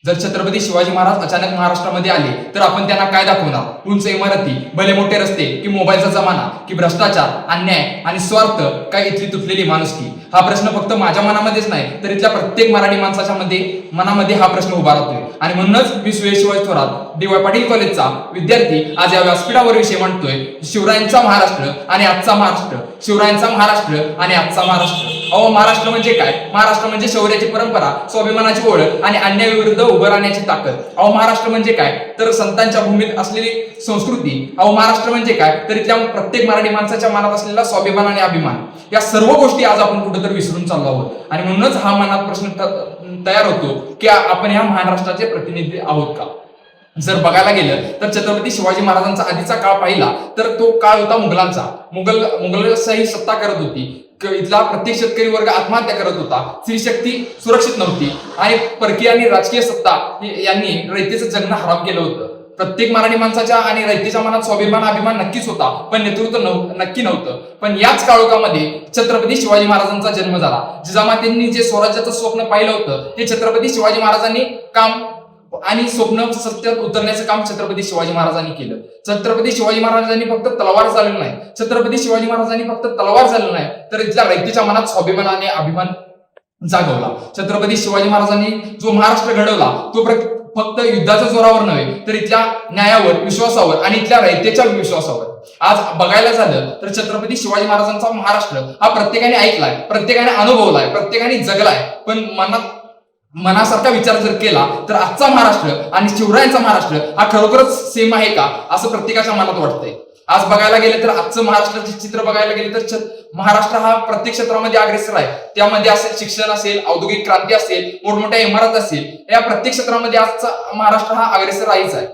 जर छत्रपती शिवाजी महाराज अचानक महाराष्ट्रामध्ये आले तर आपण त्यांना काय दाखवणार? उंच इमारती, भले मोठे रस्ते, की मोबाईलचा जमाना, की भ्रष्टाचार, अन्याय आणि स्वार्थ, काय इथली तुटलेली माणुसकी? हा प्रश्न फक्त माझ्या मनामध्येच नाही तर इथल्या प्रत्येक मराठी माणसाच्या मनामध्ये हा प्रश्न उभा राहतोय. आणि म्हणूनच मी सुयश शिवाजी थोरात डी.वाय. पाटील कॉलेजचा विद्यार्थी आज या व्यासपीठावर विषय म्हणतोय, शिवरायांचा महाराष्ट्र आणि आजचा महाराष्ट्र. शिवरायांचा महाराष्ट्र आणि आजचा महाराष्ट्र. अहो, महाराष्ट्र म्हणजे काय? महाराष्ट्र म्हणजे शौर्याची परंपरा, स्वाभिमानाची ओळख आणि अन्यायाविरुद्ध उभं राहण्याची ताकद. अहो, महाराष्ट्र म्हणजे काय? तर संतांच्या भूमीत असलेली संस्कृती. अहो, महाराष्ट्र म्हणजे काय? तर इथल्या प्रत्येक मराठी माणसाच्या मनात असलेला स्वाभिमान आणि अभिमान. या सर्व गोष्टी आज आपण कुठेतरी विसरून चाललो आहोत. आणि म्हणूनच हा मनात प्रश्न तयार होतो की आपण या महाराष्ट्राचे प्रतिनिधी आहोत का? जर बघायला गेलं तर छत्रपती शिवाजी महाराजांचा आधीचा काळ पाहिला तर तो काळ होता मुघलांचा. मुघलशाही सत्ता करत होती. इथला प्रत्येक शेतकरी वर्ग आत्महत्या करत होता. स्त्री शक्ती सुरक्षित नव्हती आणि परकीय आणि राजकीय सत्ता यांनी रयतेचं जगणं हराम केलं होतं. प्रत्येक मराठी माणसाच्या आणि रयतेच्या मनात स्वाभिमान अभिमान नक्कीच होता, पण नेतृत्व नक्की नव्हतं. पण याच काळोखामध्ये छत्रपती शिवाजी महाराजांचा जन्म झाला. जिजामातेंनी जे स्वराज्याचं स्वप्न पाहिलं होतं ते छत्रपती शिवाजी महाराजांनी काम आणि स्वप्न सत्यात उतरण्याचं काम छत्रपती शिवाजी महाराजांनी केलं. छत्रपती शिवाजी महाराजांनी फक्त तलवार चालवली नाही, छत्रपती शिवाजी महाराजांनी फक्त तलवार चालवली नाही तर इथल्या रयतेच्या मनात स्वाभिमान आणि अभिमान जागवला. छत्रपती शिवाजी महाराजांनी जो महाराष्ट्र घडवला तो फक्त युद्धाच्या जोरावर नव्हे तर इथल्या न्यायावर, विश्वासावर आणि इथल्या रयतेच्या विश्वासावर. आज बघायला झालं तर छत्रपती शिवाजी महाराजांचा महाराष्ट्र हा प्रत्येकाने ऐकलाय, प्रत्येकाने अनुभवलाय, प्रत्येकाने जगलाय. पण मनासारखा विचार जर केला तर आजचा महाराष्ट्र आणि शिवरायांचा महाराष्ट्र हा खरोखरच सेम आहे का असं प्रत्येकाच्या मनात वाटतंय. आज बघायला गेलं तर आजचं महाराष्ट्राचे चित्र बघायला गेले तर महाराष्ट्र हा प्रत्येक क्षेत्रामध्ये अग्रेसर आहे. त्यामध्ये असेल शिक्षण असेल, औद्योगिक क्रांती असेल, मोठमोठ्या इमारत असेल, या प्रत्येक क्षेत्रामध्ये आजचा महाराष्ट्र हा अग्रेसर आहेच आहे.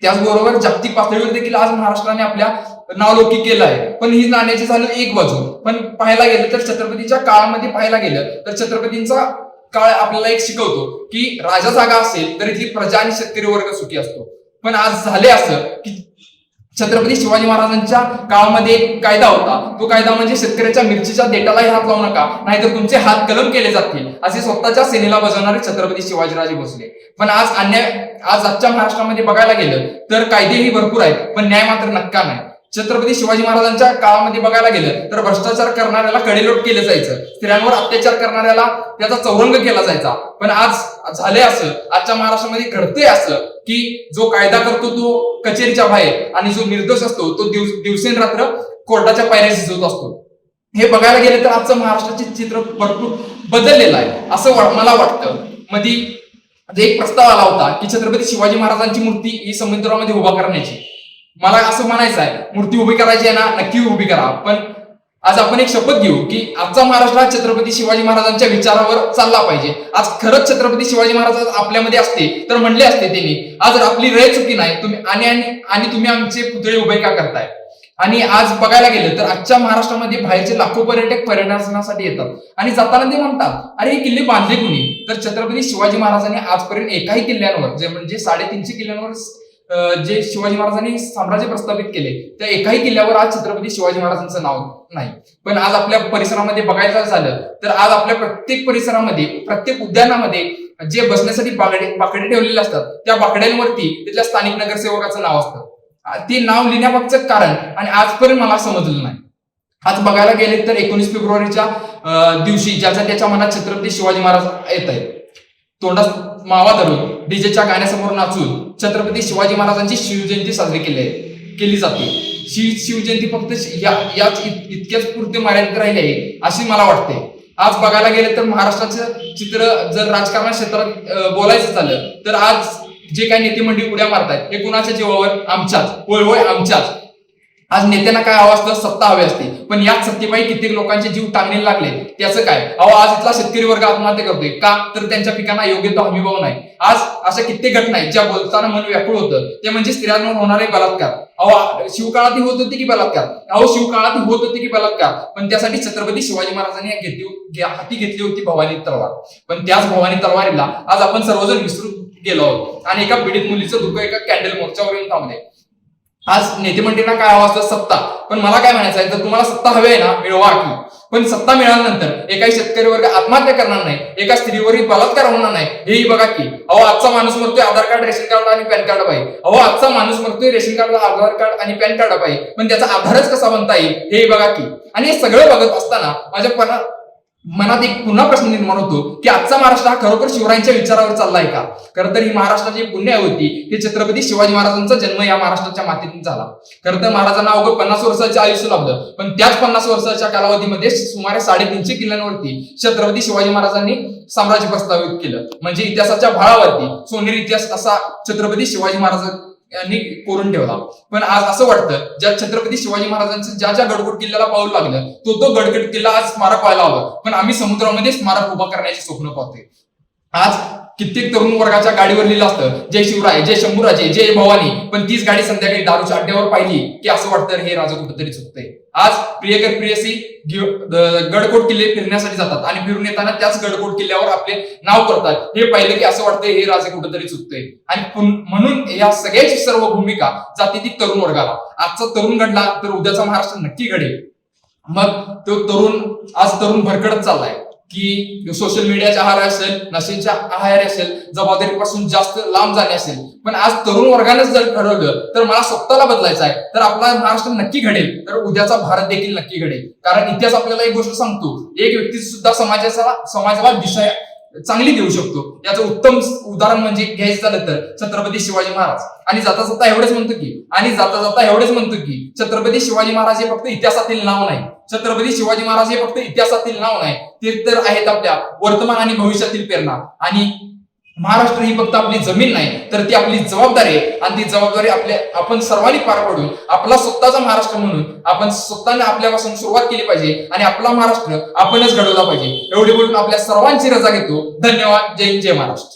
त्याचबरोबर जागतिक पातळीवर देखील आज महाराष्ट्राने आपल्या नावलौकिक केलं आहे. पण ही नाण्याची झालं एक बाजू. पण पाहायला गेलं तर छत्रपतीच्या काळामध्ये पाहायला गेलं तर छत्रपतींचा काळ आपल्याला एक शिकवतो की राजा जागा असेल तर इथली प्रजा आणि शेतकरी वर्ग सुखी असतो. पण आज झाले असं की छत्रपती शिवाजी महाराजांच्या काळामध्ये एक कायदा होता. तो कायदा म्हणजे शेतकऱ्याच्या मिरचीच्या देठालाही हात लावू नका, नाहीतर तुमचे हात कलम केले जातील, असे स्वतःच्या सेनेला बजावणारे छत्रपती शिवाजीराजे भोसले. पण आज आजच्या महाराष्ट्रामध्ये बघायला गेलं तर कायदेही भरपूर आहेत, पण न्याय मात्र नक्का नाही. छत्रपती शिवाजी महाराजांच्या काळामध्ये बघायला गेलं तर भ्रष्टाचार करणाऱ्याला कडेलोट केलं जायचं, स्त्रियांवर अत्याचार करणाऱ्याला त्याचा चौरंग केला जायचा. पण आज झाले असं, आजच्या महाराष्ट्रामध्ये घडतंय असं की जो कायदा करतो तो कचेरीच्या बाहेर आणि जो निर्दोष असतो तो दिवसेंरात्र कोर्टाच्या पायऱ्या झिजवत असतो. हे बघायला गेलं तर आजचं महाराष्ट्राचे चित्र भरपूर बदललेलं आहे असं मला वाटतं. मध्ये एक प्रस्ताव आला होता की छत्रपती शिवाजी महाराजांची मूर्ती ही समुद्रामध्ये उभा करण्याची. मला असं म्हणायचं आहे, मूर्ती उभी करायची आहे ना, नक्की उभी करा. पण आज आपण एक शपथ घेऊ की आजचा महाराष्ट्र हा छत्रपती शिवाजी महाराजांच्या विचारावर चालला पाहिजे. आज खरंच छत्रपती शिवाजी महाराज आपल्यामध्ये असते तर म्हणले असते त्यांनी, आज आपली रय चुकी नाही तुम्ही आणि तुम्ही आमचे पुतळे उभे का करताय. आणि आज बघायला गेलं तर आजच्या महाराष्ट्रामध्ये बाहेरचे लाखो पर्यटक पर्यटनासाठी येतात आणि जाताना ते म्हणतात, अरे हे किल्ले बांधले कुणी? तर छत्रपती शिवाजी महाराजांनी आजपर्यंत एकाही किल्ल्यांवर जे म्हणजे 350 किल्ल्यांवर जे शिवाजी महाराजांनी साम्राज्य प्रस्थापित केले त्या एकाही किल्ल्यावर आज छत्रपती शिवाजी महाराजांचं नाव नाही. पण आज आपल्या परिसरामध्ये बघायचं झालं तर आज आपल्या प्रत्येक परिसरामध्ये, प्रत्येक उद्यानामध्ये जे बसण्यासाठी बाकडे ठेवलेले असतात त्या बाकड्यांवरती तिथल्या स्थानिक नगरसेवकाचं नाव असतं. ते नाव लिहिण्यामागचं कारण आणि आजपर्यंत मला समजलं नाही. आज बघायला गेले तर 19 फेब्रुवारीच्या दिवशी ज्याच्या त्याच्या मनात छत्रपती शिवाजी महाराज येत आहेत, तोंडात मावा धरून डीजेच्या गाण्यासमोर नाचून छत्रपती शिवाजी महाराजांची शिवजयंती साजरी केली जाते. शिवजयंती फक्त याच इतक्याच पुरते मर्यादित राहिले आहे अशी मला वाटते. आज बघायला गेले तर महाराष्ट्राचं चित्र जर राजकारण क्षेत्रात बोलायचं झालं तर आज जे काही नेते मंडळी उड्या मारतायत हे कुणाच्या जीवावर? आमच्याच, होय होय आमच्याच. आज नेत्यांना काय हवं असतं? सत्ता हवी असते. पण याच सत्तेपायी कित्येक लोकांचे जीव टांगणीला लागले. त्याचं काय? आज इथला शेतकरी वर्ग आत्महत्या करतोय का? तर त्यांच्या पिकांना योग्य तो हमीभाव नाही. आज अशा कित्येक घटना आहेत ज्या बोलताना मन व्याकुळ होतं, ते म्हणजे स्त्रियांवर होणारे बलात्कार. शिवकाळातही होत होते की बलात्कार? शिवकाळातही होत होते की बलात्कार? पण त्यासाठी छत्रपती शिवाजी महाराजांनी हाती घेतली होती भवानी तलवार. पण त्याच भवानी तलवारीला आज आपण सर्वजण विसरून गेलो आहोत आणि एका पीडित मुलीचं दुःख एका कॅन्डल मोर्चावर येऊन थांबले. आज नेते मंडळींना काय हवं असतं? सत्ता. पण मला काय म्हणायचं आहे, जर तुम्हाला सत्ता हवी आहे ना, मिळवा की. पण सत्ता मिळाल्यानंतर एकाही शेतकरी वर्ग आत्महत्या करणार नाही, एका स्त्रीवरही बलात्कार होणार नाही, हेही बघा की. अहो आजचा माणूस मरतोय आधार कार्ड, रेशन कार्ड आणि पॅन कार्ड पाहिजे. अहो आजचा माणूस मरतोय रेशन कार्ड, आधार कार्ड आणि पॅन कार्ड पाहिजे, पण त्याचा आधारच कसा बनता येईल हेही बघा की. आणि हे सगळं बघत असताना माझ्या मनात एक पुन्हा प्रश्न निर्माण होतो की आजचा महाराष्ट्र हा खरोखर शिवरायांच्या विचारावर चाललाय का? खरं तर ही महाराष्ट्राची पुण्य होती की छत्रपती शिवाजी महाराजांचा जन्म या महाराष्ट्राच्या मातीतून झाला. खरं तर महाराजांना अवघं 50 वर्षाचे आयुष्य लाभलं, पण त्याच 50 वर्षाच्या कालावधीमध्ये सुमारे 350 किल्ल्यांवरती छत्रपती शिवाजी महाराजांनी साम्राज्य प्रस्थापित केलं. म्हणजे इतिहासाच्या भाळावरती सोनेरी इतिहास असा छत्रपती शिवाजी महाराज यांनी कोरून ठेवला. पण आज असं वाटतं ज्या छत्रपती शिवाजी महाराजांचं ज्या गडकोट किल्ल्याला पाऊल लागलं तो गडकोट किल्ला आज स्मारक व्हायला हवं, पण आम्ही समुद्रामध्ये स्मारक उभा करण्याची स्वप्न पाहतोय. आज कित्येक तरुण वर्गाच्या गाडीवर लिहिलं असतं जय शिवराय, जय शंभूराजे, जय भवानी, पण तीच गाडी संध्याकाळी दारूच्या अड्ड्यावर पाहिली की असं वाटतं हे राजा कुठेतरी चुकतंय. आज प्रियकर प्रियसी गडकोट किल्ले फिरण्यासाठी जातात आणि फिरून येताना त्याच गडकोट किल्ल्यावर आपले नाव करतात, हे पाहिलं की असं वाटतंय हे राजे कुठेतरी चुकतंय. आणि म्हणून या सगळ्याची सर्व भूमिका जाते ती तरुण वर्गाला. आजचा तरुण घडला तर उद्याचा महाराष्ट्र नक्की घडेल. मग तो तरुण भरकडत चाललाय की सोशल मीडियाच्या आहार असेल, नशेच्या आहार असेल, जबाबदारीपासून जास्त लांब जाणे असेल. पण आज तरुण वर्गानेच जर ठरवलं तर मला स्वतःला बदलायचं आहे, तर आपला महाराष्ट्र नक्की घडेल, तर उद्याचा भारत देखील नक्की घडेल. कारण इतिहास आपल्याला एक गोष्ट सांगतो, एक व्यक्ती सुद्धा समाजाला दिशा चांगली देऊ शकतो. याचं उत्तम उदाहरण म्हणजे घ्यायचं झालं तर छत्रपती शिवाजी महाराज. आणि जाता जाता एवढेच म्हणतो की छत्रपती शिवाजी महाराज हे फक्त इतिहासातील नाव नाही, छत्रपती शिवाजी महाराज हे फक्त इतिहासातील नाव नाही, ते तर आहेत आपल्या वर्तमान आणि भविष्यातील प्रेरणा. आणि महाराष्ट्र ही फक्त आपली जमीन नाही, तर ती आपली जबाबदारी आहे. आणि ती जबाबदारी आपण सर्वांनी पार पाडून आपला स्वतःचा महाराष्ट्र म्हणून आपण स्वतःने आपल्यापासून सुरुवात केली पाहिजे आणि आपला महाराष्ट्र आपणच घडवला पाहिजे. एवढे बोलून आपल्या सर्वांची रजा घेतो. धन्यवाद. जय हिंद, जय महाराष्ट्र.